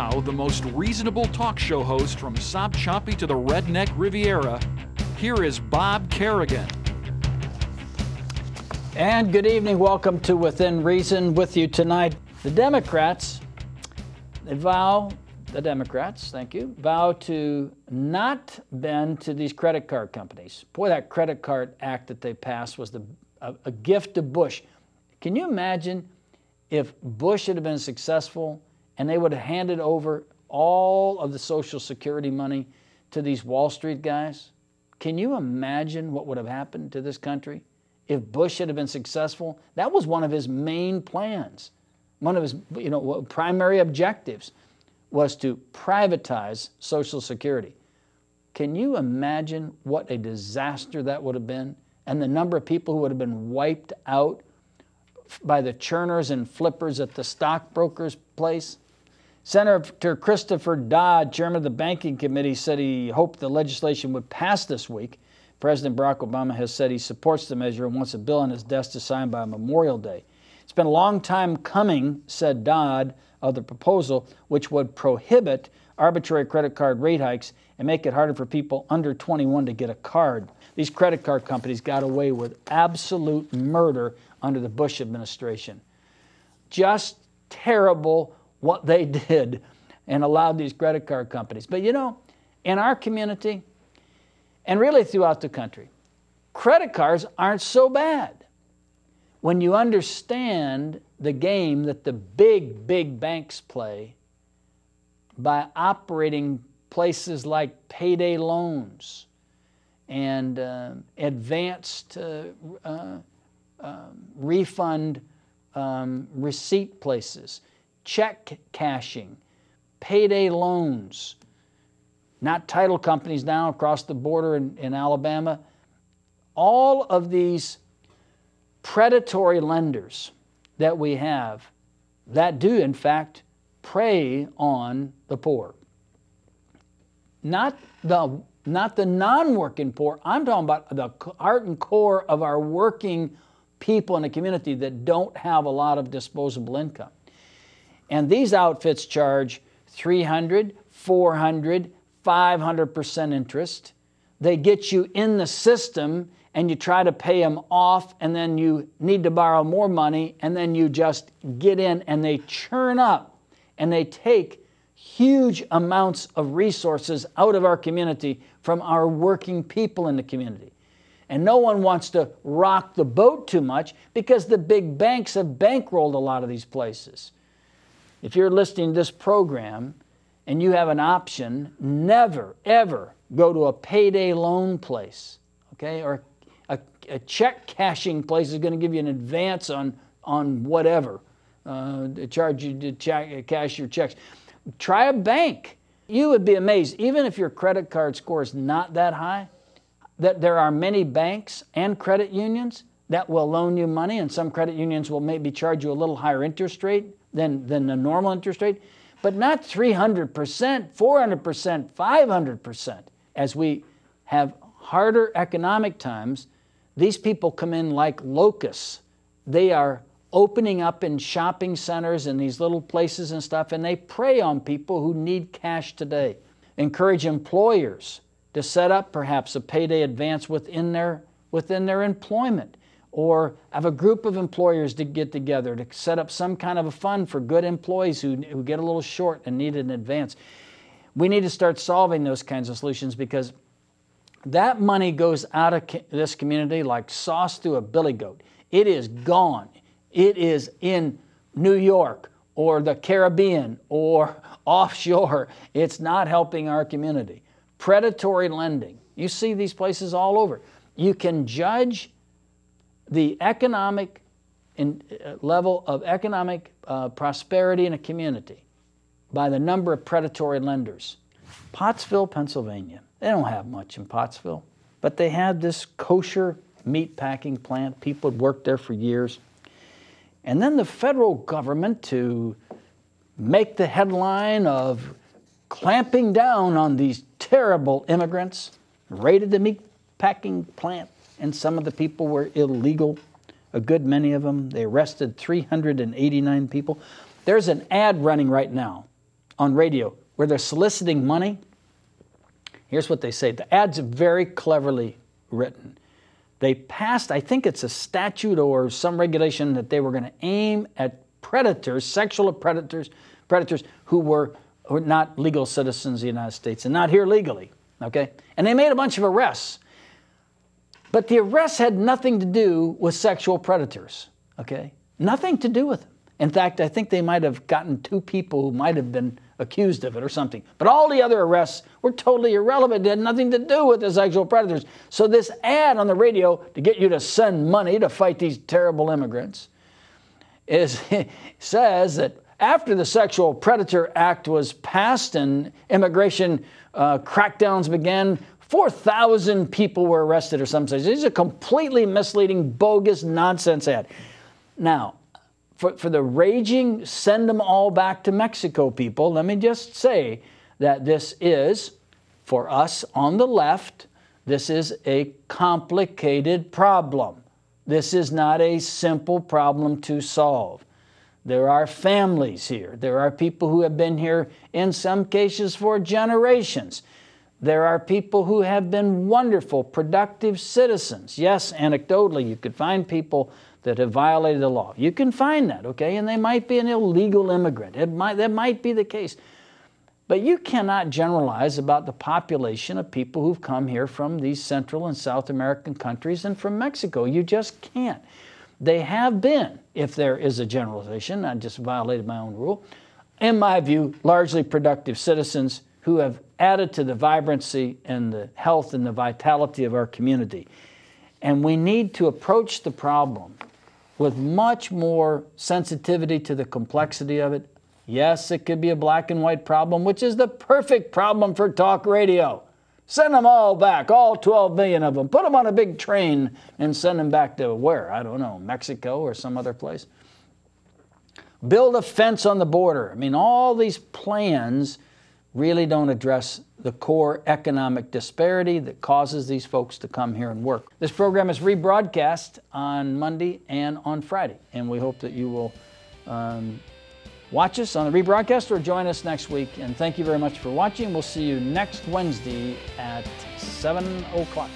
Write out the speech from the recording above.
Now, the most reasonable talk show host from Sob Choppy to the Redneck Riviera, here is Bob Kerrigan. And good evening. Welcome to Within Reason. With you tonight, the Democrats, vow to not bend to these credit card companies. Boy, that credit card act that they passed was a gift to Bush. Can you imagine if Bush had been successful and they would have handed over all of the Social Security money to these Wall Street guys? Can you imagine what would have happened to this country if Bush had been successful? That was one of his main plans. One of his primary objectives was to privatize Social Security. Can you imagine what a disaster that would have been? And the number of people who would have been wiped out by the churners and flippers at the stockbrokers' place? Senator Christopher Dodd, chairman of the Banking Committee, said he hoped the legislation would pass this week. President Barack Obama has said he supports the measure and wants a bill on his desk to sign by Memorial Day. It's been a long time coming, said Dodd, of the proposal, which would prohibit arbitrary credit card rate hikes and make it harder for people under 21 to get a card. These credit card companies got away with absolute murder under the Bush administration. Just terrible what they did and allowed these credit card companies. But you know, in our community, and really throughout the country, credit cards aren't so bad. When you understand the game that the big banks play by operating places like payday loans and advanced refund receipt places, check cashing, payday loans, not title companies now across the border in Alabama. All of these predatory lenders that we have that do, in fact, prey on the poor. Not the non-working poor. I'm talking about the heart and core of our working people in the community that don't have a lot of disposable income. And these outfits charge 300, 400, 500% interest. They get you in the system and you try to pay them off, and then you need to borrow more money, and then you just get in, and they churn up, and they take huge amounts of resources out of our community from our working people in the community. And no one wants to rock the boat too much because the big banks have bankrolled a lot of these places. If you're listening to this program and you have an option, never, ever go to a payday loan place, okay? Or a check cashing place is going to give you an advance on whatever, charge you to cash your checks. Try a bank. You would be amazed, even if your credit card score is not that high, that there are many banks and credit unions that will loan you money, and some credit unions will maybe charge you a little higher interest rate than the normal interest rate, but not 300%, 400%, 500%. As we have harder economic times, these people come in like locusts. They are opening up in shopping centers and these little places and stuff, and they prey on people who need cash today. Encourage employers to set up perhaps a payday advance within their employment, or have a group of employers to get together to set up some kind of a fund for good employees who get a little short and need an advance. We need to start solving those kinds of solutions, because that money goes out of this community like sauce through a billy goat. It is gone. It is in New York or the Caribbean or offshore. It's not helping our community. Predatory lending. You see these places all over. You can judge the economic level of economic prosperity in a community by the number of predatory lenders. Pottsville, Pennsylvania. They don't have much in Pottsville, but they had this kosher meat packing plant. People had worked there for years. And then the federal government, to make the headline of clamping down on these terrible immigrants, raided the meat packing plant, and some of the people were illegal, a good many of them. They arrested 389 people. There's an ad running right now on radio where they're soliciting money. Here's what they say. The ads are very cleverly written. They passed, I think it's a statute or some regulation that they were going to aim at predators, sexual predators who were not legal citizens of the United States and not here legally, okay? And they made a bunch of arrests. But the arrests had nothing to do with sexual predators, okay? Nothing to do with them. In fact, I think they might have gotten 2 people who might have been accused of it or something. But all the other arrests were totally irrelevant. They had nothing to do with the sexual predators. So this ad on the radio to get you to send money to fight these terrible immigrants says that after the Sexual Predator Act was passed and immigration crackdowns began, 4,000 people were arrested or something. This is a completely misleading, bogus, nonsense ad. Now, for the raging, send them all back to Mexico people, let me just say that this is, for us on the left, this is a complicated problem. This is not a simple problem to solve. There are families here. There are people who have been here in some cases for generations. There are people who have been wonderful, productive citizens. Yes, anecdotally, you could find people that have violated the law. You can find that, okay? And they might be an illegal immigrant. That might be the case. But you cannot generalize about the population of people who've come here from these Central and South American countries and from Mexico. You just can't. They have been, if there is a generalization, I just violated my own rule, in my view, largely productive citizens who have added to the vibrancy and the health and the vitality of our community. And we need to approach the problem with much more sensitivity to the complexity of it. Yes, it could be a black and white problem, which is the perfect problem for talk radio. Send them all back, all 12 million of them. Put them on a big train and send them back to where? I don't know, Mexico or some other place. Build a fence on the border. I mean, all these plans really don't address the core economic disparity that causes these folks to come here and work. This program is rebroadcast on Monday and on Friday, and we hope that you will watch us on the rebroadcast or join us next week. And thank you very much for watching. We'll see you next Wednesday at 7 o'clock.